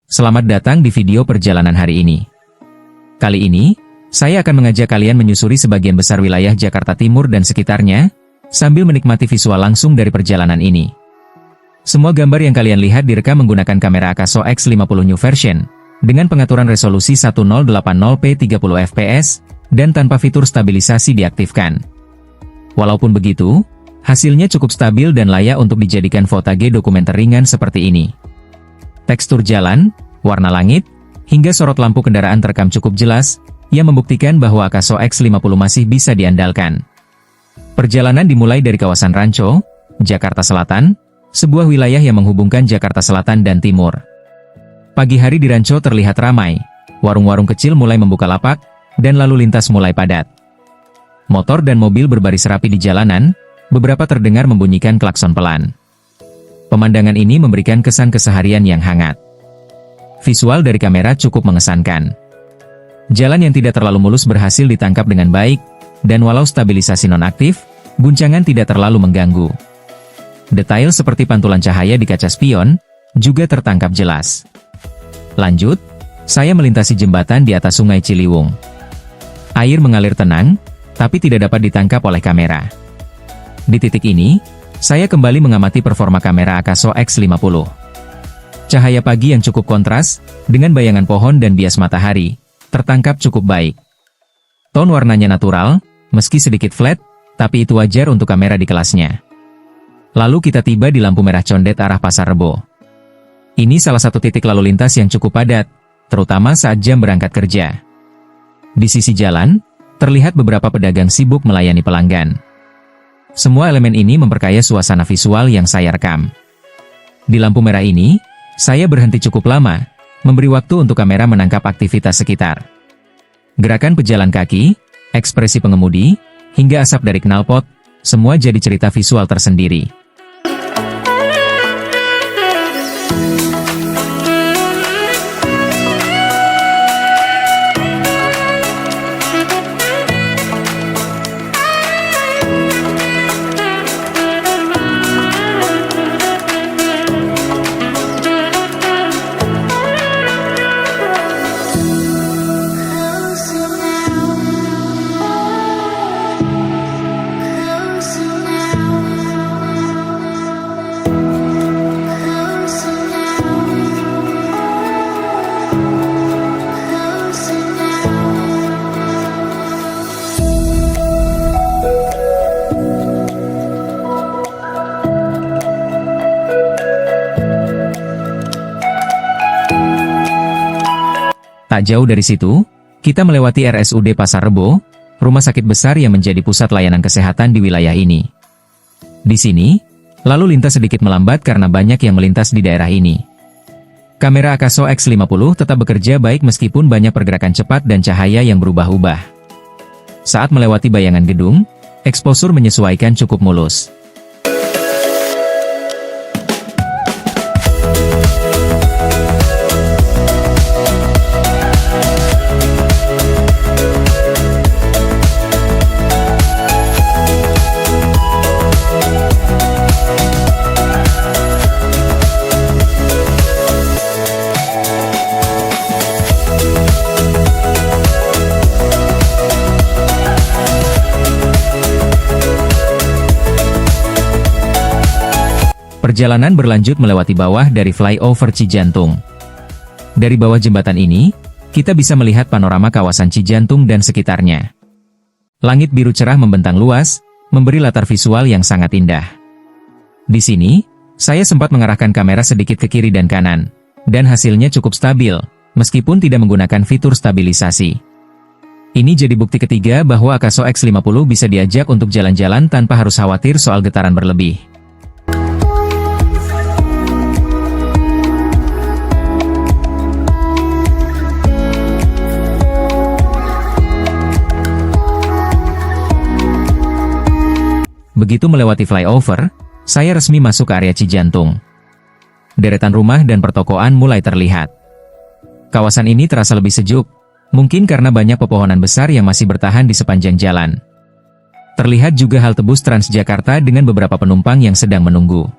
selamat datang di video perjalanan hari ini. Kali ini, saya akan mengajak kalian menyusuri sebagian besar wilayah Jakarta Timur dan sekitarnya, sambil menikmati visual langsung dari perjalanan ini. Semua gambar yang kalian lihat direkam menggunakan kamera Akaso X50 New Version, dengan pengaturan resolusi 1080p 30 fps, dan tanpa fitur stabilisasi diaktifkan. Walaupun begitu, hasilnya cukup stabil dan layak untuk dijadikan footage dokumenter ringan seperti ini. Tekstur jalan, warna langit, hingga sorot lampu kendaraan terekam cukup jelas, yang membuktikan bahwa Akaso X50 masih bisa diandalkan. Perjalanan dimulai dari kawasan Rancho, Jakarta Selatan, sebuah wilayah yang menghubungkan Jakarta Selatan dan Timur. Pagi hari di Rancho terlihat ramai, warung-warung kecil mulai membuka lapak, dan lalu lintas mulai padat. Motor dan mobil berbaris rapi di jalanan, beberapa terdengar membunyikan klakson pelan. Pemandangan ini memberikan kesan keseharian yang hangat. Visual dari kamera cukup mengesankan. Jalan yang tidak terlalu mulus berhasil ditangkap dengan baik, dan walau stabilisasi nonaktif, guncangan tidak terlalu mengganggu. Detail seperti pantulan cahaya di kaca spion, juga tertangkap jelas. Lanjut, saya melintasi jembatan di atas Sungai Ciliwung. Air mengalir tenang, tapi tidak dapat ditangkap oleh kamera. Di titik ini, saya kembali mengamati performa kamera Akaso X50. Cahaya pagi yang cukup kontras, dengan bayangan pohon dan bias matahari, tertangkap cukup baik. Tone warnanya natural, meski sedikit flat, tapi itu wajar untuk kamera di kelasnya. Lalu kita tiba di lampu merah condet arah Pasar Rebo. Ini salah satu titik lalu lintas yang cukup padat, terutama saat jam berangkat kerja. Di sisi jalan, terlihat beberapa pedagang sibuk melayani pelanggan. Semua elemen ini memperkaya suasana visual yang saya rekam. Di lampu merah ini, saya berhenti cukup lama, memberi waktu untuk kamera menangkap aktivitas sekitar. Gerakan pejalan kaki, ekspresi pengemudi, hingga asap dari knalpot, semua jadi cerita visual tersendiri. Tak jauh dari situ, kita melewati RSUD Pasar Rebo, rumah sakit besar yang menjadi pusat layanan kesehatan di wilayah ini. Di sini, lalu lintas sedikit melambat karena banyak yang melintas di daerah ini. Kamera Akaso X50 tetap bekerja baik meskipun banyak pergerakan cepat dan cahaya yang berubah-ubah. Saat melewati bayangan gedung, eksposur menyesuaikan cukup mulus. Perjalanan berlanjut melewati bawah dari flyover Cijantung. Dari bawah jembatan ini, kita bisa melihat panorama kawasan Cijantung dan sekitarnya. Langit biru cerah membentang luas, memberi latar visual yang sangat indah. Di sini, saya sempat mengarahkan kamera sedikit ke kiri dan kanan, dan hasilnya cukup stabil, meskipun tidak menggunakan fitur stabilisasi. Ini jadi bukti ketiga bahwa Akaso X50 bisa diajak untuk jalan-jalan tanpa harus khawatir soal getaran berlebih. Begitu melewati flyover, saya resmi masuk ke area Cijantung. Deretan rumah dan pertokoan mulai terlihat. Kawasan ini terasa lebih sejuk, mungkin karena banyak pepohonan besar yang masih bertahan di sepanjang jalan. Terlihat juga halte bus Transjakarta dengan beberapa penumpang yang sedang menunggu.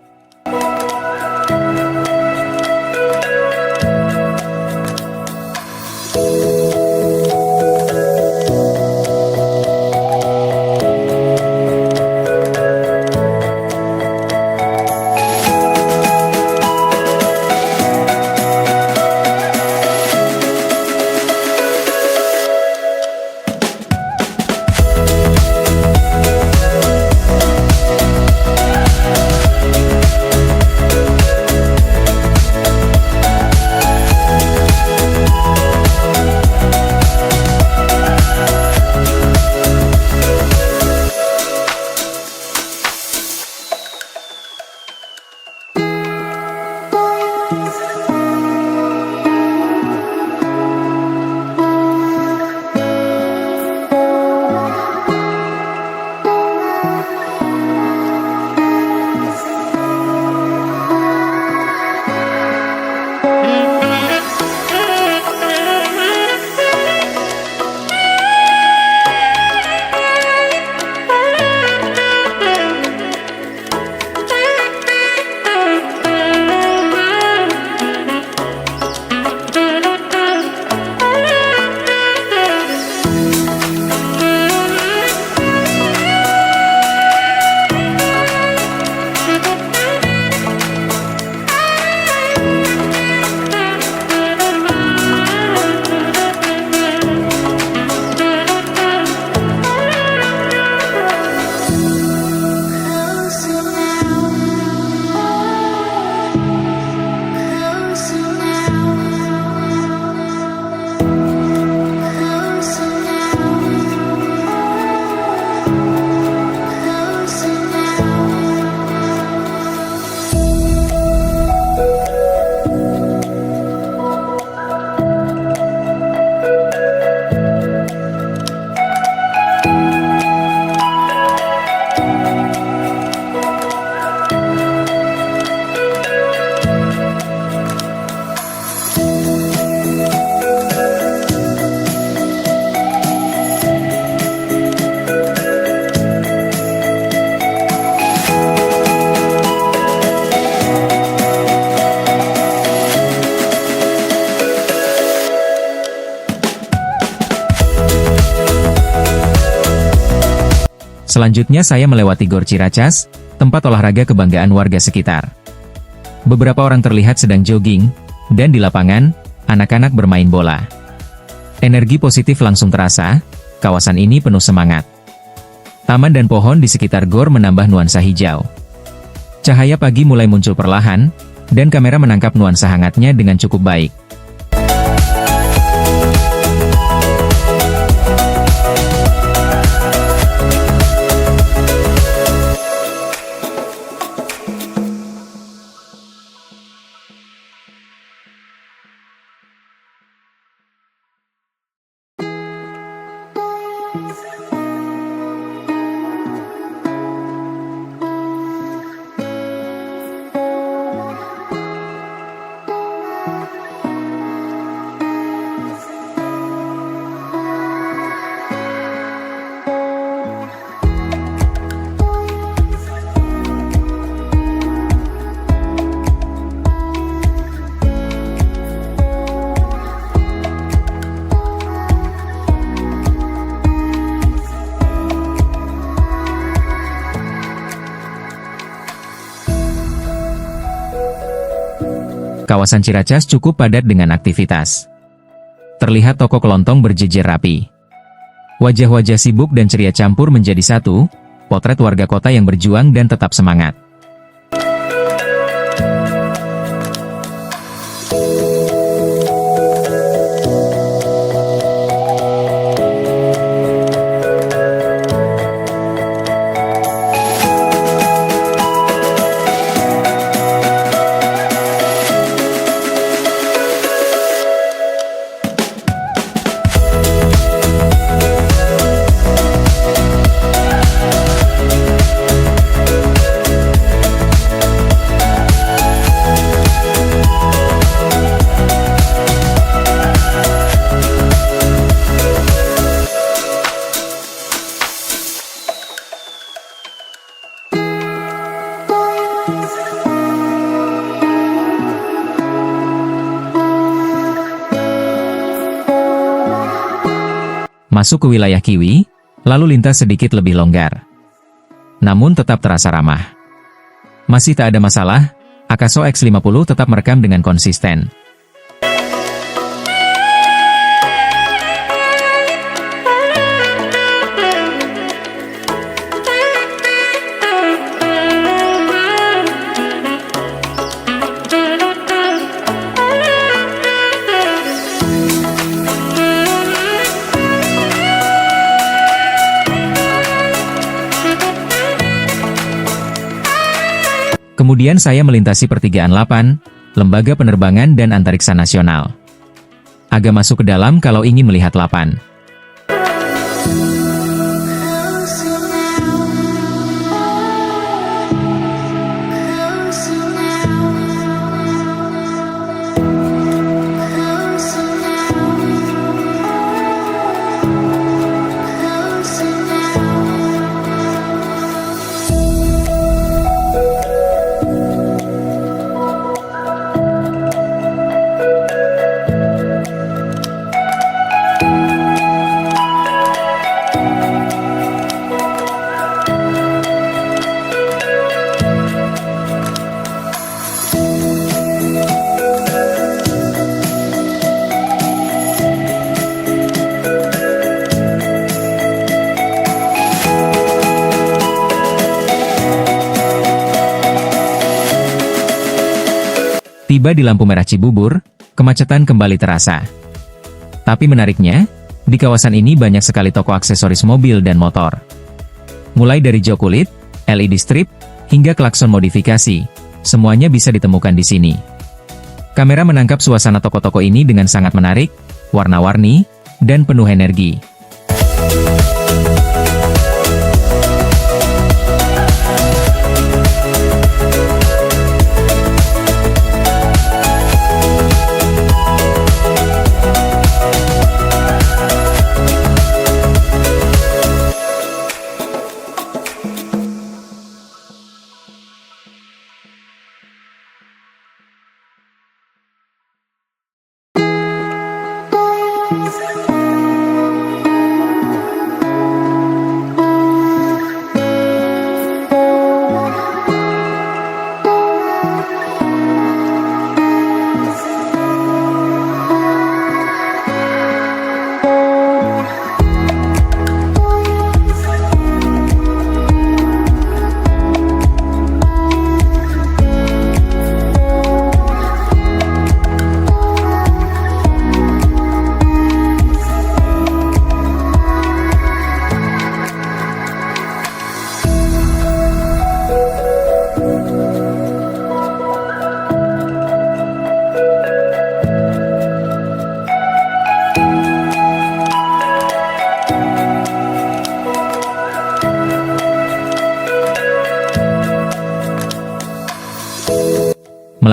Selanjutnya saya melewati Gor Ciracas, tempat olahraga kebanggaan warga sekitar. Beberapa orang terlihat sedang jogging, dan di lapangan, anak-anak bermain bola. Energi positif langsung terasa, kawasan ini penuh semangat. Taman dan pohon di sekitar Gor menambah nuansa hijau. Cahaya pagi mulai muncul perlahan, dan kamera menangkap nuansa hangatnya dengan cukup baik. Kawasan Ciracas cukup padat dengan aktivitas. Terlihat toko kelontong berjejer rapi. Wajah-wajah sibuk dan ceria campur menjadi satu, potret warga kota yang berjuang dan tetap semangat. Masuk ke wilayah Kiwi, lalu lintas sedikit lebih longgar. Namun tetap terasa ramah. Masih tak ada masalah, Akaso X50 tetap merekam dengan konsisten. Kemudian saya melintasi Pertigaan 8, Lembaga Penerbangan dan Antariksa Nasional. Agak masuk ke dalam kalau ingin melihat 8. Tiba di lampu merah Cibubur, kemacetan kembali terasa. Tapi menariknya, di kawasan ini banyak sekali toko aksesoris mobil dan motor. Mulai dari jok kulit, LED strip, hingga klakson modifikasi, semuanya bisa ditemukan di sini. Kamera menangkap suasana toko-toko ini dengan sangat menarik, warna-warni, dan penuh energi.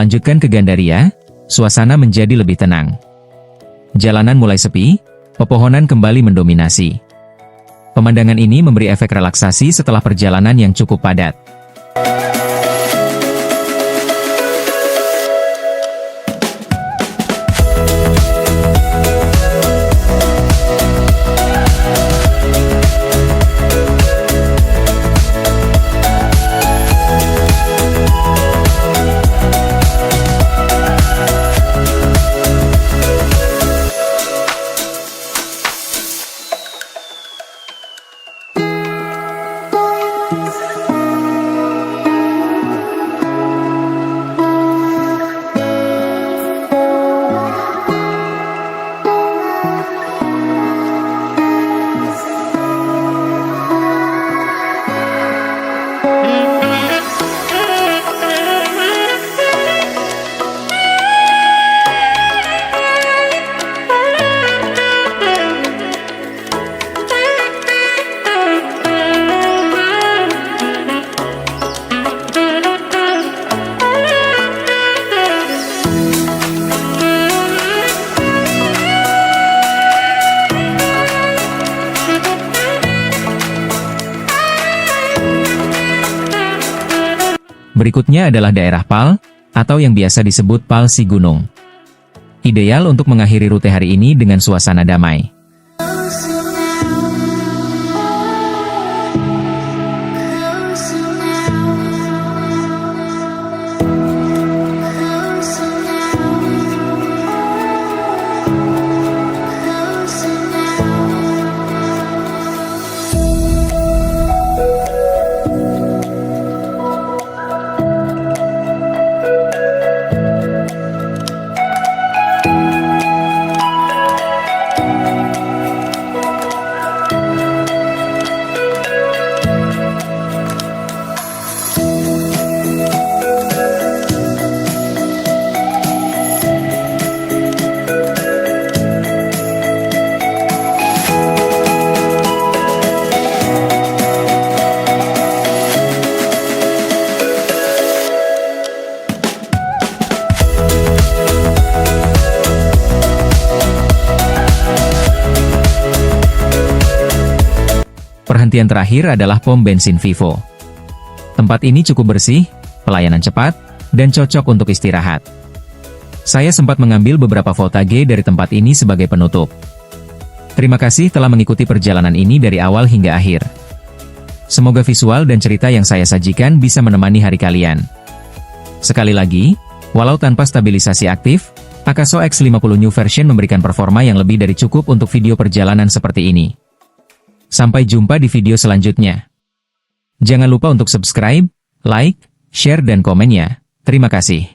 Melanjutkan ke Gandaria, suasana menjadi lebih tenang. Jalanan mulai sepi, pepohonan kembali mendominasi. Pemandangan ini memberi efek relaksasi setelah perjalanan yang cukup padat. Berikutnya adalah daerah Pal, atau yang biasa disebut Pal Si Gunung. Ideal untuk mengakhiri rute hari ini dengan suasana damai. Perhentian terakhir adalah pom bensin Vivo. Tempat ini cukup bersih, pelayanan cepat, dan cocok untuk istirahat. Saya sempat mengambil beberapa fotage dari tempat ini sebagai penutup. Terima kasih telah mengikuti perjalanan ini dari awal hingga akhir. Semoga visual dan cerita yang saya sajikan bisa menemani hari kalian. Sekali lagi, walau tanpa stabilisasi aktif, Akaso X50 New Version memberikan performa yang lebih dari cukup untuk video perjalanan seperti ini. Sampai jumpa di video selanjutnya. Jangan lupa untuk subscribe, like, share dan komen ya. Terima kasih.